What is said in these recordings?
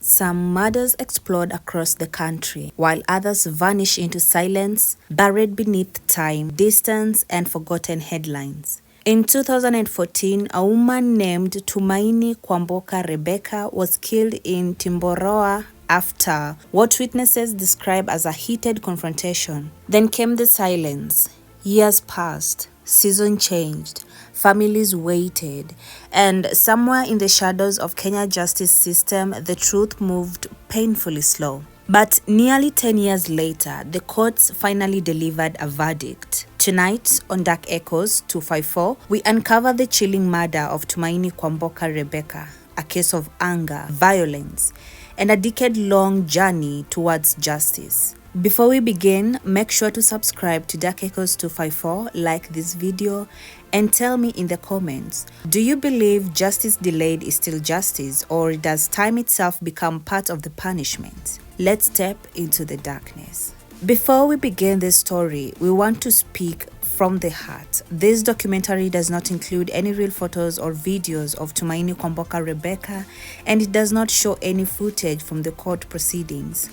Some murders explode across the country, while others vanish into silence, buried beneath time, distance, and forgotten headlines. In 2014, a woman named Tumaini Kwamboka Rebeka was killed in Timboroa after what witnesses describe as a heated confrontation. Then came the silence. Years passed, season changed, families waited, and somewhere in the shadows of Kenya's justice system, the truth moved painfully slow. But nearly 10 years later, the courts finally delivered a verdict. Tonight, on Dark Echoes 254, we uncover the chilling murder of Tumaini Kwamboka Rebeka, a case of anger, violence, and a decade-long journey towards justice. Before we begin, make sure to subscribe to Dark Echoes 254, like this video, and tell me in the comments, do you believe justice delayed is still justice, or does time itself become part of the punishment? Let's step into the darkness. Before we begin this story, we want to speak from the heart. This documentary does not include any real photos or videos of Tumaini Kwamboka Rebeka, and it does not show any footage from the court proceedings.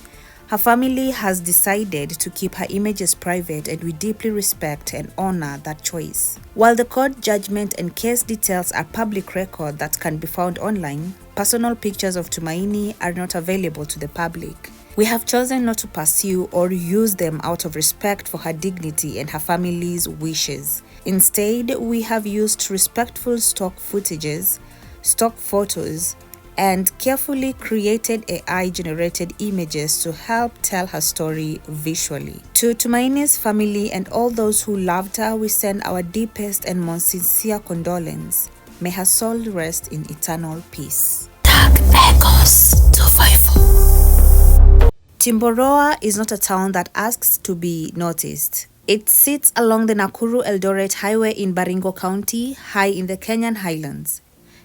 Her family has decided to keep her images private, and we deeply respect and honor that choice. While the court judgment and case details are public record that can be found online, personal pictures of Tumaini are not available to the public. We have chosen not to pursue or use them out of respect for her dignity and her family's wishes. Instead, we have used respectful stock footages, stock photos, and carefully created AI-generated images to help tell her story visually. To Tumaini's family and all those who loved her, we send our deepest and most sincere condolence. May her soul rest in eternal peace. Dark Echoes 254. Timboroa is not a town that asks to be noticed. It sits along the Nakuru-Eldoret highway in Baringo County, high in the Kenyan highlands.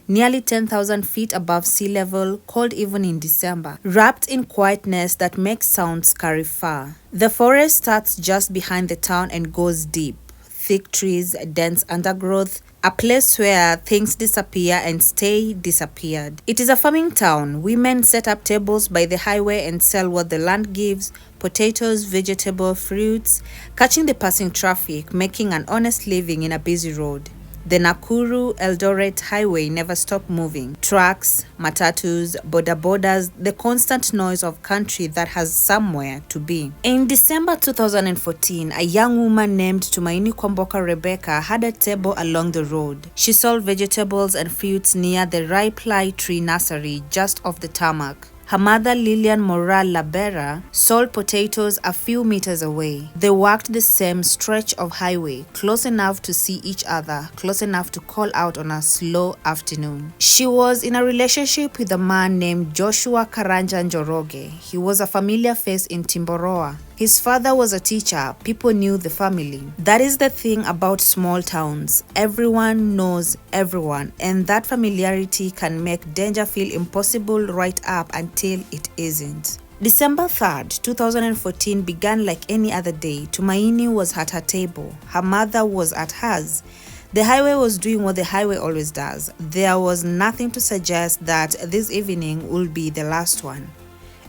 Nearly 10,000 feet above sea level, cold even in December, wrapped in quietness that makes sounds carry far. The forest starts just behind the town and goes deep. Thick trees, dense undergrowth, a place where things disappear and stay disappeared. It is a farming town. Women set up tables by the highway and sell what the land gives: potatoes, vegetables, fruits, catching the passing traffic, making an honest living in a busy road. The Nakuru-Eldoret highway never stopped moving. Trucks, matatus, boda-bodas, the constant noise of country that has somewhere to be. In December 2014, a young woman named Tumaini Kwamboka Rebeka had a table along the road. She sold vegetables and fruits near the Riply Tree Nursery just off the tarmac. Her mother, Lilian Moraa, sold potatoes a few meters away. They walked the same stretch of highway, close enough to see each other, close enough to call out on a slow afternoon. She was in a relationship with a man named Joshua Karanja Njoroge. He was a familiar face in Timboroa. His father was a teacher. People knew the family. That is the thing about small towns. Everyone knows everyone, and that familiarity can make danger feel impossible right up until it isn't. December 3rd, 2014 began like any other day. Tumaini was at her table. Her mother was at hers. The highway was doing what the highway always does. There was nothing to suggest that this evening would be the last one.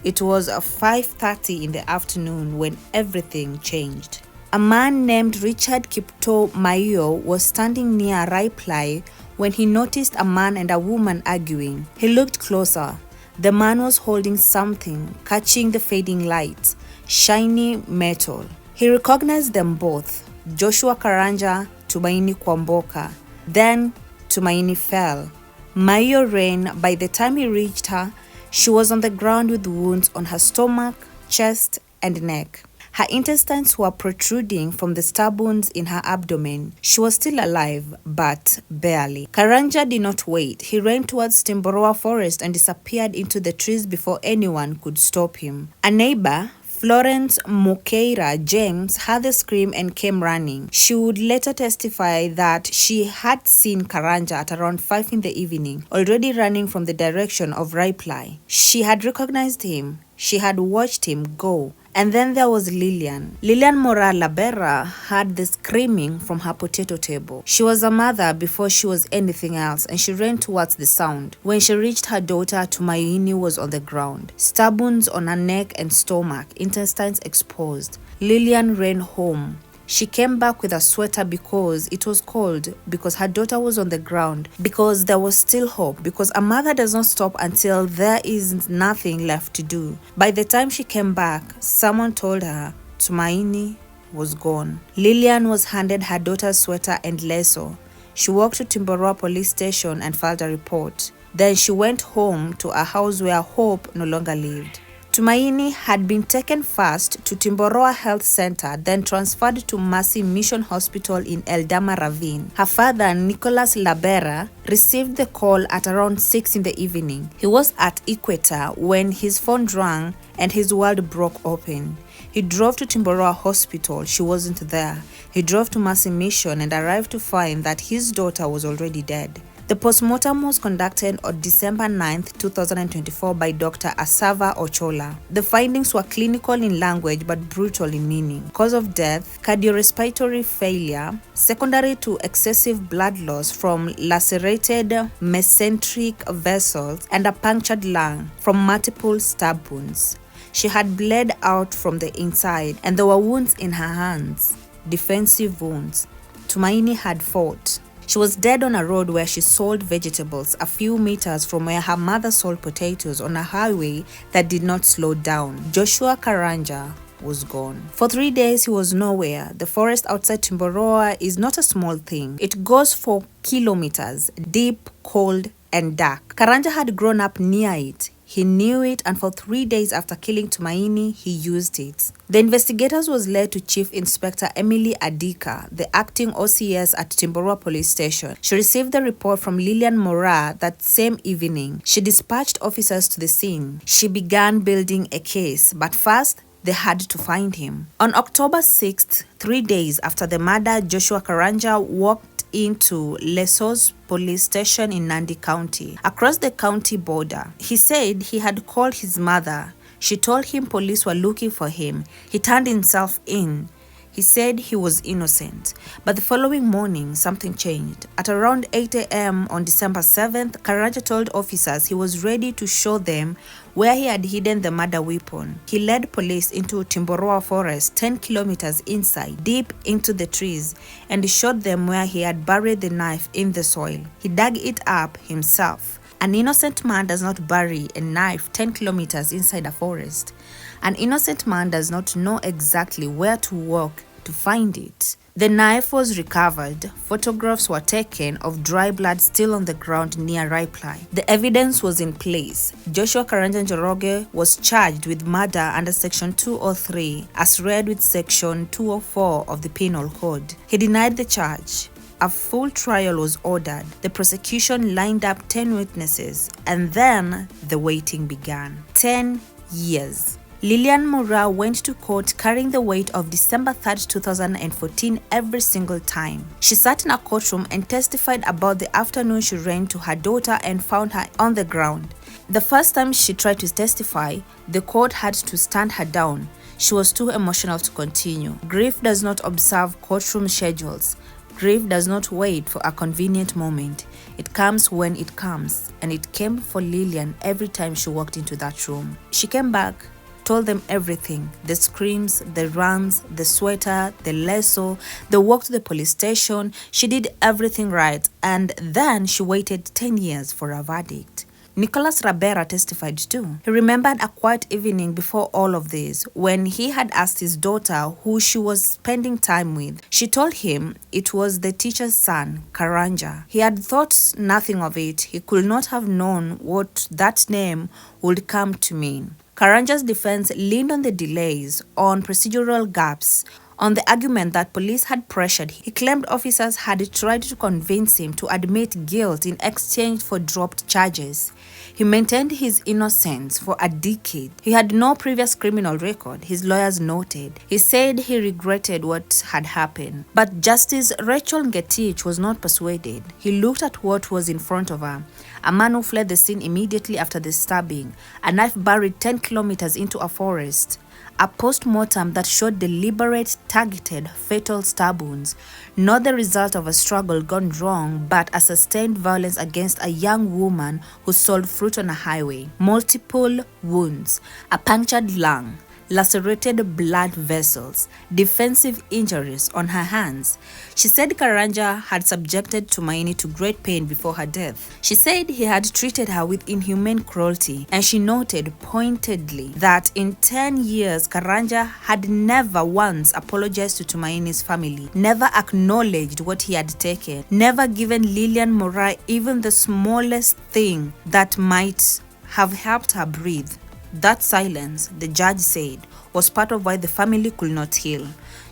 It was 5:30 in the afternoon when everything changed. A man named Richard Kipto Maio was standing near Riply when he noticed a man and a woman arguing. He looked closer. The man was holding something, catching the fading light, shiny metal. He recognized them both, Joshua Karanja, Tumaini Kwamboka. Then Tumaini fell. Maio ran. By the time he reached her, she was on the ground with wounds on her stomach, chest, and neck. Her intestines were protruding from the stab wounds in her abdomen. She was still alive, but barely. Karanja did not wait. He ran towards Timboroa Forest and disappeared into the trees before anyone could stop him. A neighbor, Florence Mukeira James, heard the scream and came running. She would later testify that she had seen Karanja at around 5 in the evening, already running from the direction of Riply. She had recognized him. She had watched him go, And then there was Lilian. Lilian Moraa heard the screaming from her potato table. She was a mother before she was anything else, and she ran towards the sound. When she reached her daughter, Tumaini was on the ground. Stab wounds on her neck and stomach, intestines exposed. Lilian ran home. She came back with a sweater because it was cold, because her daughter was on the ground, because there was still hope, because a mother does not stop until there is nothing left to do. By the time she came back, someone told her Tumaini was gone. Lilian was handed her daughter's sweater and lasso. She walked to Timboroa police station and filed a report. Then she went home to a house where hope no longer lived. Tumaini had been taken first to Timboroa Health Center, then transferred to Mercy Mission Hospital in Eldama Ravine. Her father, Nicholas Labera, received the call at around 6 in the evening. He was at Equator when his phone rang and his world broke open. He drove to Timboroa Hospital. She wasn't there. He drove to Mercy Mission and arrived to find that his daughter was already dead. The postmortem was conducted on December 9, 2024 by Dr. Asava Ochola. The findings were clinical in language but brutal in meaning. Cause of death, cardiorespiratory failure, secondary to excessive blood loss from lacerated mesenteric vessels and a punctured lung from multiple stab wounds. She had bled out from the inside and there were wounds in her hands, defensive wounds. Tumaini had fought. She was dead on a road where she sold vegetables a few meters from where her mother sold potatoes on a highway that did not slow down. Joshua Karanja was gone. For 3 days, he was nowhere. The forest outside Timboroa is not a small thing. It goes for kilometers, deep, cold, and dark. Karanja had grown up near it. He knew it, and for 3 days after killing Tumaini, he used it. The investigators was led to Chief Inspector Emily Adika, the acting OCS at Timboroa Police Station. She received the report from Lilian Moraa that same evening. She dispatched officers to the scene. She began building a case, but first, they had to find him. On October 6th, 3 days after the murder, Joshua Karanja walked into Leso's police station in Nandi County, across the county border. He said he had called his mother. She told him police were looking for him. He turned himself in. He said he was innocent. But the following morning, something changed. At around 8 a.m. on December 7th, Karanja told officers he was ready to show them where he had hidden the murder weapon. He led police into Timboroa Forest, 10 kilometers inside, deep into the trees, and showed them where he had buried the knife in the soil. He dug it up himself. An innocent man does not bury a knife 10 kilometers inside a forest. An innocent man does not know exactly where to walk to find it. The knife was recovered. Photographs were taken of dry blood still on the ground near Reply. The evidence was in place. Joshua Karanja Njoroge was charged with murder under Section 203 as read with Section 204 of the Penal Code. He denied the charge. A full trial was ordered. The prosecution lined up 10 witnesses, and then the waiting began. 10 years. Lilian Moraa went to court carrying the weight of December 3rd, 2014 every single time. She sat in a courtroom and testified about the afternoon she ran to her daughter and found her on the ground. The first time she tried to testify, the court had to stand her down. She was too emotional to continue. Grief does not observe courtroom schedules. Grief does not wait for a convenient moment. It comes when it comes, and it came for Lilian every time she walked into that room. She came back, told them everything, the screams, the runs, the sweater, the lasso, the walk to the police station. She did everything right, and then she waited 10 years for a verdict. Nicholas Labera testified too. He remembered a quiet evening before all of this when he had asked his daughter who she was spending time with. She told him it was the teacher's son, Karanja. He had thought nothing of it. He could not have known what that name would come to mean. Karanja's defense leaned on the delays, on procedural gaps, on the argument that police had pressured him. He claimed officers had tried to convince him to admit guilt in exchange for dropped charges. He maintained his innocence for a decade. He had no previous criminal record, his lawyers noted. He said he regretted what had happened. But Justice Rachel Ngetich was not persuaded. He looked at what was in front of her. A man who fled the scene immediately after the stabbing, a knife buried 10 kilometers into a forest, a post-mortem that showed deliberate, targeted, fatal stab wounds, not the result of a struggle gone wrong, but a sustained violence against a young woman who sold fruit on a highway. Multiple wounds, a punctured lung, lacerated blood vessels, defensive injuries on her hands. She said Karanja had subjected Tumaini to great pain before her death. She said he had treated her with inhumane cruelty, and she noted pointedly that in 10 years Karanja had never once apologized to Tumaini's family, never acknowledged what he had taken, never given Lilian Moraa even the smallest thing that might have helped her breathe. That silence, the judge said, was part of why the family could not heal.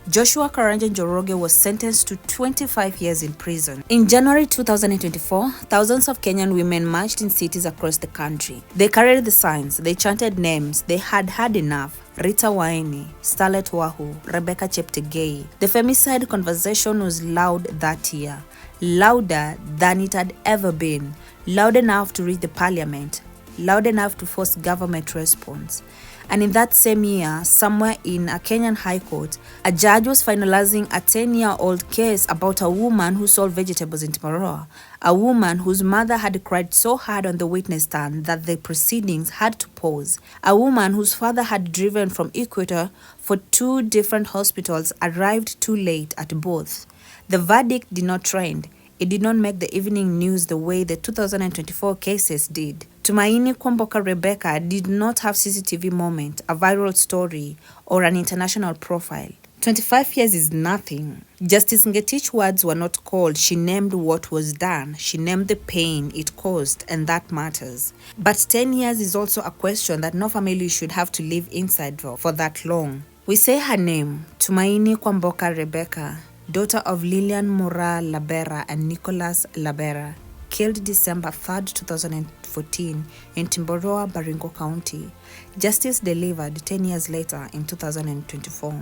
Joshua Karanja Njoroge was sentenced to 25 years in prison. In January 2024, thousands of Kenyan women marched in cities across the country. They carried the signs, they chanted names, they had had enough. Rita Waini, Starlet Wahu, Rebeka Cheptegei. The femicide conversation was loud that year, louder than it had ever been, loud enough to reach the parliament, loud enough to force government response. And in that same year, somewhere in a Kenyan high court, a judge was finalizing a 10-year-old case about a woman who sold vegetables in Timboroa, a woman whose mother had cried so hard on the witness stand that the proceedings had to pause, a woman whose father had driven from Equator for 2 different hospitals, arrived too late at both. The verdict did not trend. It did not make the evening news the way the 2024 cases did. Tumaini Kwamboka Rebeka did not have CCTV moment, a viral story, or an international profile. 25 years is nothing. Justice Ngetich's words were not called. She named what was done. She named the pain it caused, and that matters. But 10 years is also a question that no family should have to live inside for that long. We say her name, Tumaini Kwamboka Rebeka, daughter of Lilian Moraa Labera and Nicholas Labera, killed December 3rd, 2014 in Timboroa, Baringo County. Justice delivered 10 years later in 2024.